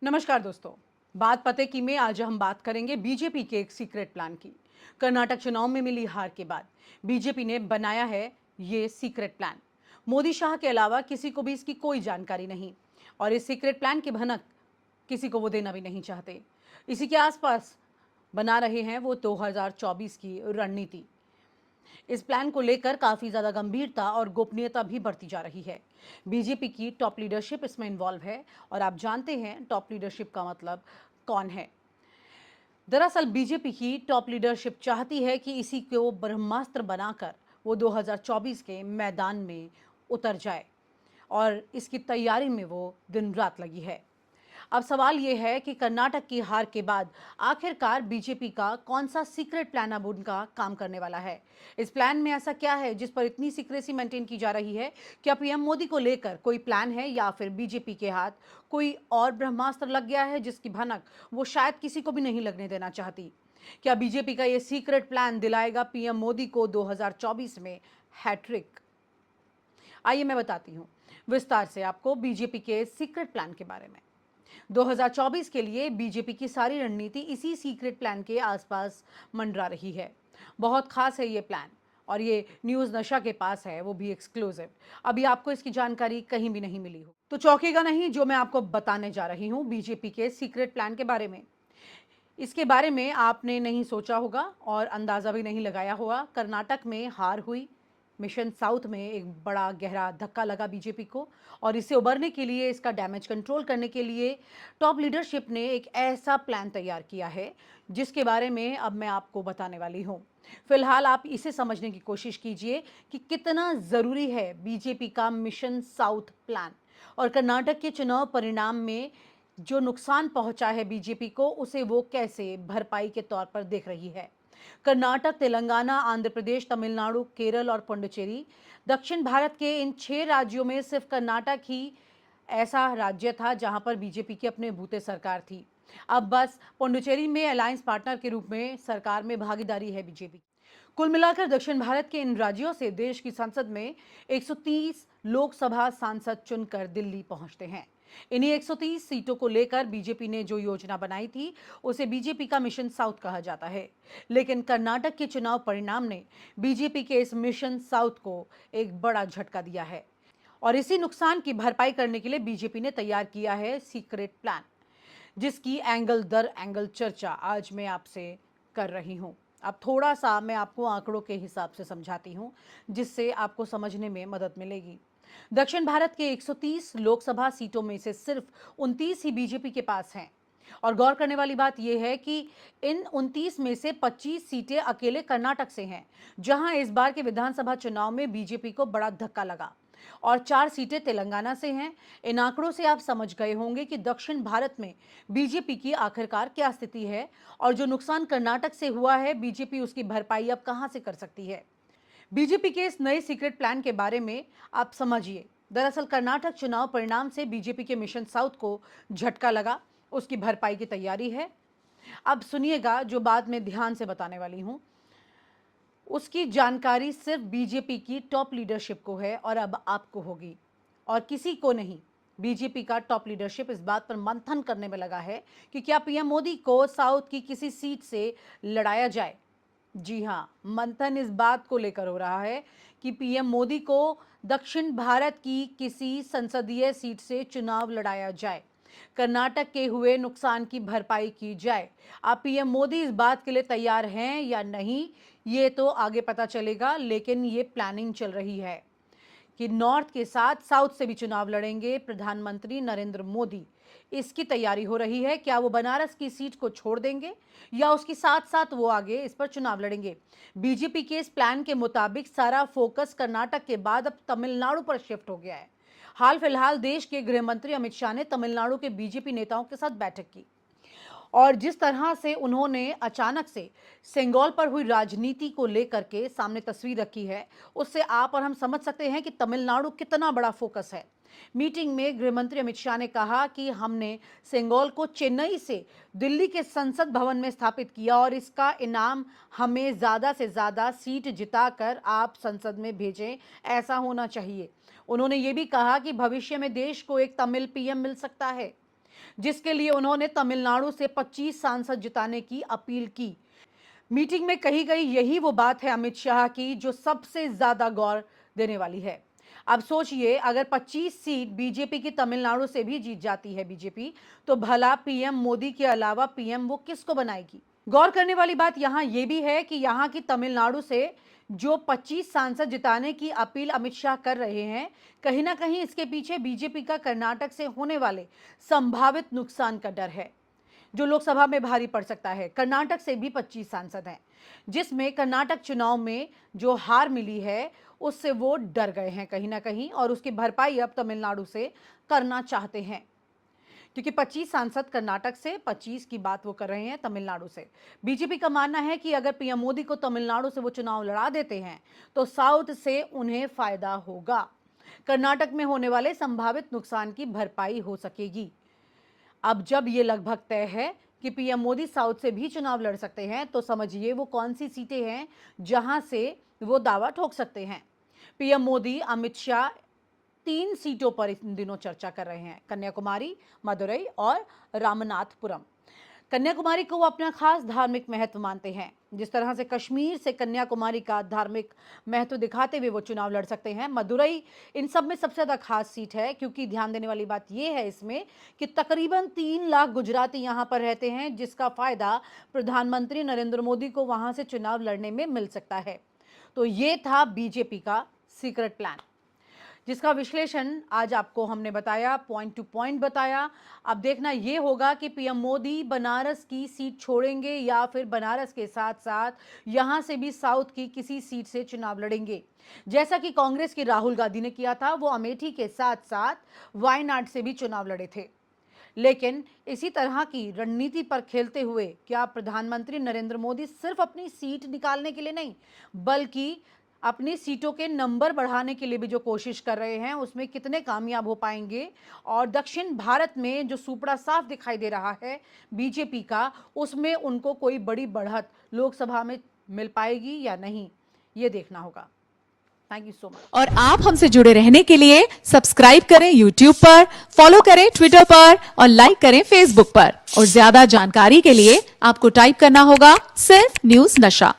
नमस्कार दोस्तों। बात पते की में आज हम बात करेंगे बीजेपी के एक सीक्रेट प्लान की। कर्नाटक चुनाव में मिली हार के बाद बीजेपी ने बनाया है ये सीक्रेट प्लान। मोदी शाह के अलावा किसी को भी इसकी कोई जानकारी नहीं और इस सीक्रेट प्लान की भनक किसी को वो देना भी नहीं चाहते। इसी के आसपास बना रहे हैं वो 2024 की रणनीति। इस प्लान को लेकर काफी ज्यादा गंभीरता और गोपनीयता भी बढ़ती जा रही है। बीजेपी की टॉप लीडरशिप इसमें इन्वॉल्व है और आप जानते हैं टॉप लीडरशिप का मतलब कौन है। दरअसल बीजेपी की टॉप लीडरशिप चाहती है कि इसी को ब्रह्मास्त्र बनाकर वो 2024 के मैदान में उतर जाए और इसकी तैयारी में वो दिन रात लगी है। अब सवाल यह है कि कर्नाटक की हार के बाद आखिरकार बीजेपी का कौन सा सीक्रेट प्लान अब उनका काम करने वाला है। इस प्लान में ऐसा क्या है जिस पर इतनी सीक्रेसी मेंटेन की जा रही है? क्या पीएम मोदी को लेकर कोई प्लान है या फिर बीजेपी के हाथ कोई और ब्रह्मास्त्र लग गया है जिसकी भनक वो शायद किसी को भी नहीं लगने देना चाहती? क्या बीजेपी का ये सीक्रेट प्लान दिलाएगा पीएम मोदी को 2024 में हैट्रिक? आइए मैं बताती हूँ विस्तार से आपको बीजेपी के सीक्रेट प्लान के बारे में। 2024 के लिए बीजेपी की सारी रणनीति इसी सीक्रेट प्लान के आसपास मंडरा रही है। बहुत खास है ये प्लान और ये न्यूज़ नशा के पास है, वो भी एक्सक्लूसिव। अभी आपको इसकी जानकारी कहीं भी नहीं मिली हो तो चौंकेगा नहीं जो मैं आपको बताने जा रही हूँ बीजेपी के सीक्रेट प्लान के बारे में। इसके बारे में आपने नहीं सोचा होगा और अंदाजा भी नहीं लगाया होगा। कर्नाटक में हार हुई, मिशन साउथ में एक बड़ा गहरा धक्का लगा बीजेपी को और इससे उबरने के लिए, इसका डैमेज कंट्रोल करने के लिए टॉप लीडरशिप ने एक ऐसा प्लान तैयार किया है जिसके बारे में अब मैं आपको बताने वाली हूं। फिलहाल आप इसे समझने की कोशिश कीजिए कि कितना जरूरी है बीजेपी का मिशन साउथ प्लान और कर्नाटक के चुनाव परिणाम में जो नुकसान पहुंचा है बीजेपी को उसे वो कैसे भरपाई के तौर पर देख रही है। कर्नाटक, तेलंगाना, आंध्र प्रदेश, तमिलनाडु, केरल और पुडुचेरी, दक्षिण भारत के इन 6 राज्यों में सिर्फ कर्नाटक ही ऐसा राज्य था जहां पर बीजेपी की अपने बूते सरकार थी। अब बस पुडुचेरी में अलायंस पार्टनर के रूप में सरकार में भागीदारी है बीजेपी। कुल मिलाकर दक्षिण भारत के इन राज्यों से देश की संसद में 130 लोकसभा सांसद चुनकर दिल्ली पहुंचते हैं। इन्हीं 130 सीटों को लेकर बीजेपी ने जो योजना बनाई थी उसे बीजेपी का मिशन साउथ कहा जाता है। लेकिन कर्नाटक के चुनाव परिणाम ने बीजेपी के इस मिशन साउथ को एक बड़ा झटका दिया है और इसी नुकसान की भरपाई करने के लिए बीजेपी ने तैयार किया है सीक्रेट प्लान, जिसकी एंगल दर एंगल चर्चा आज मैं आपसे कर रही हूं। अब थोड़ा सा मैं आपको आंकड़ों के हिसाब से समझाती हूं जिससे आपको समझने में मदद मिलेगी। दक्षिण भारत के 130 लोकसभा सीटों में से सिर्फ 29 ही बीजेपी के पास हैं और गौर करने वाली बात यह है कि इन 29 में से 25 सीटें अकेले कर्नाटक से हैं, जहां इस बार के विधानसभा चुनाव में बीजेपी को बड़ा धक्का लगा और 4 सीटें तेलंगाना से हैं। इन आंकड़ों से आप समझ गए होंगे कि दक्षिण भारत में बीजेपी की आखिरकार क्या स्थिति है और जो नुकसान कर्नाटक से हुआ है बीजेपी उसकी भरपाई अब कहां से कर सकती है। बीजेपी के इस नए सीक्रेट प्लान के बारे में आप समझिए। दरअसल कर्नाटक चुनाव परिणाम से बीजेपी के मिशन साउथ को झटका लगा, उसकी भरपाई की तैयारी है। अब सुनिएगा जो बात मैं ध्यान से बताने वाली हूं उसकी जानकारी सिर्फ बीजेपी की टॉप लीडरशिप को है और अब आपको होगी और किसी को नहीं। बीजेपी का टॉप लीडरशिप इस बात पर मंथन करने में लगा है कि क्या पीएम मोदी को साउथ की किसी सीट से लड़ाया जाए। जी हां, मंथन इस बात को लेकर हो रहा है कि पीएम मोदी को दक्षिण भारत की किसी संसदीय सीट से चुनाव लड़ाया जाए, कर्नाटक के हुए नुकसान की भरपाई की जाए। अब पीएम मोदी इस बात के लिए तैयार हैं या नहीं ये तो आगे पता चलेगा, लेकिन ये प्लानिंग चल रही है कि नॉर्थ के साथ साउथ से भी चुनाव लड़ेंगे प्रधानमंत्री नरेंद्र मोदी। इसकी तैयारी हो रही है। क्या वो बनारस की सीट को छोड़ देंगे या उसके साथ साथ वो आगे इस पर चुनाव लड़ेंगे। बीजेपी के इस प्लान के मुताबिक सारा फोकस कर्नाटक के बाद अब तमिलनाडु पर शिफ्ट हो गया है। हाल फिलहाल देश के गृह मंत्री अमित शाह ने तमिलनाडु के बीजेपी नेताओं के साथ बैठक की और जिस तरह से उन्होंने अचानक से सेंगोल पर हुई राजनीति को लेकर के सामने तस्वीर रखी है उससे आप और हम समझ सकते हैं कि तमिलनाडु कितना बड़ा फोकस है। मीटिंग में गृहमंत्री अमित शाह ने कहा कि हमने सेंगोल को चेन्नई से दिल्ली के संसद भवन में स्थापित किया और इसका इनाम हमें ज्यादा से ज्यादा सीट जिताकर आप संसद में भेजें, ऐसा होना चाहिए। उन्होंने ये भी कहा कि भविष्य में देश को एक तमिल पीएम मिल सकता है। जिसके लिए उन्होंने तमिलनाडु से 25 सांसद जिताने की अपील की। मीटिंग में कही गई यही वो बात है अमित शाह की जो सबसे ज्यादा गौर देने वाली है। अब सोचिए, अगर 25 सीट बीजेपी की तमिलनाडु से भी जीत जाती है बीजेपी, तो भला पीएम मोदी के अलावा पीएम वो किसको बनाएगी? गौर करने वाली बात यहां यह भी है कि यहां की तमिलनाडु से जो 25 सांसद जिताने की अपील अमित शाह कर रहे हैं, कहीं ना कहीं इसके पीछे बीजेपी का कर्नाटक से होने वाले संभावित नुकसान का डर है, जो लोकसभा में भारी पड़ सकता है। कर्नाटक से भी 25 सांसद हैं, जिसमें कर्नाटक चुनाव में जो हार मिली है उससे वो डर गए हैं कहीं ना कहीं, और उसकी भरपाई अब तमिलनाडु से करना चाहते हैं, क्योंकि 25 सांसद कर्नाटक से, 25 की बात वो कर रहे हैं तमिलनाडु से। बीजेपी का मानना है कि अगर पीएम मोदी को तमिलनाडु से वो चुनाव लड़ा देते हैं तो साउथ से उन्हें फायदा होगा, कर्नाटक में होने वाले संभावित नुकसान की भरपाई हो सकेगी। अब जब ये लगभग तय है कि पीएम मोदी साउथ से भी चुनाव लड़ सकते हैं, तो समझिए वो कौन सी सीटें हैं जहां से वो दावा ठोक सकते हैं। पीएम मोदी, अमित शाह 3 सीटों पर इन दिनों चर्चा कर रहे हैं, कन्याकुमारी, मदुरई और रामनाथपुरम। कन्याकुमारी को वो अपना खास धार्मिक महत्व मानते हैं। जिस तरह से कश्मीर से कन्याकुमारी का धार्मिक महत्व दिखाते हुए वो चुनाव लड़ सकते हैं। मदुरई इन सब में सबसे ज्यादा खास सीट है, क्योंकि ध्यान देने वाली बात यह है इसमें कि तकरीबन 3 लाख गुजराती यहां पर रहते हैं, जिसका फायदा प्रधानमंत्री नरेंद्र मोदी को वहां से चुनाव लड़ने में मिल सकता है। तो ये था बीजेपी का सीक्रेट प्लान, जिसका विश्लेषण आज आपको हमने बताया, पॉइंट टू पॉइंट बताया। अब देखना यह होगा कि पीएम मोदी बनारस की सीट छोड़ेंगे या फिर बनारस के साथ साथ यहां से भी साउथ की किसी सीट से चुनाव लड़ेंगे, जैसा कि कांग्रेस की राहुल गांधी ने किया था। वो अमेठी के साथ साथ वायनाड से भी चुनाव लड़े थे। लेकिन इसी तरह की रणनीति पर खेलते हुए क्या प्रधानमंत्री नरेंद्र मोदी सिर्फ अपनी सीट निकालने के लिए नहीं, बल्कि अपनी सीटों के नंबर बढ़ाने के लिए भी जो कोशिश कर रहे हैं, उसमें कितने कामयाब हो पाएंगे? और दक्षिण भारत में जो सुपड़ा साफ दिखाई दे रहा है बीजेपी का, उसमें उनको कोई बड़ी बढ़त लोकसभा में मिल पाएगी या नहीं, ये देखना होगा। Thank you so much. और आप हमसे जुड़े रहने के लिए सब्सक्राइब करें YouTube पर, फॉलो करें Twitter पर और लाइक करें Facebook पर। और ज्यादा जानकारी के लिए आपको टाइप करना होगा सिर्फ न्यूज़ नशा।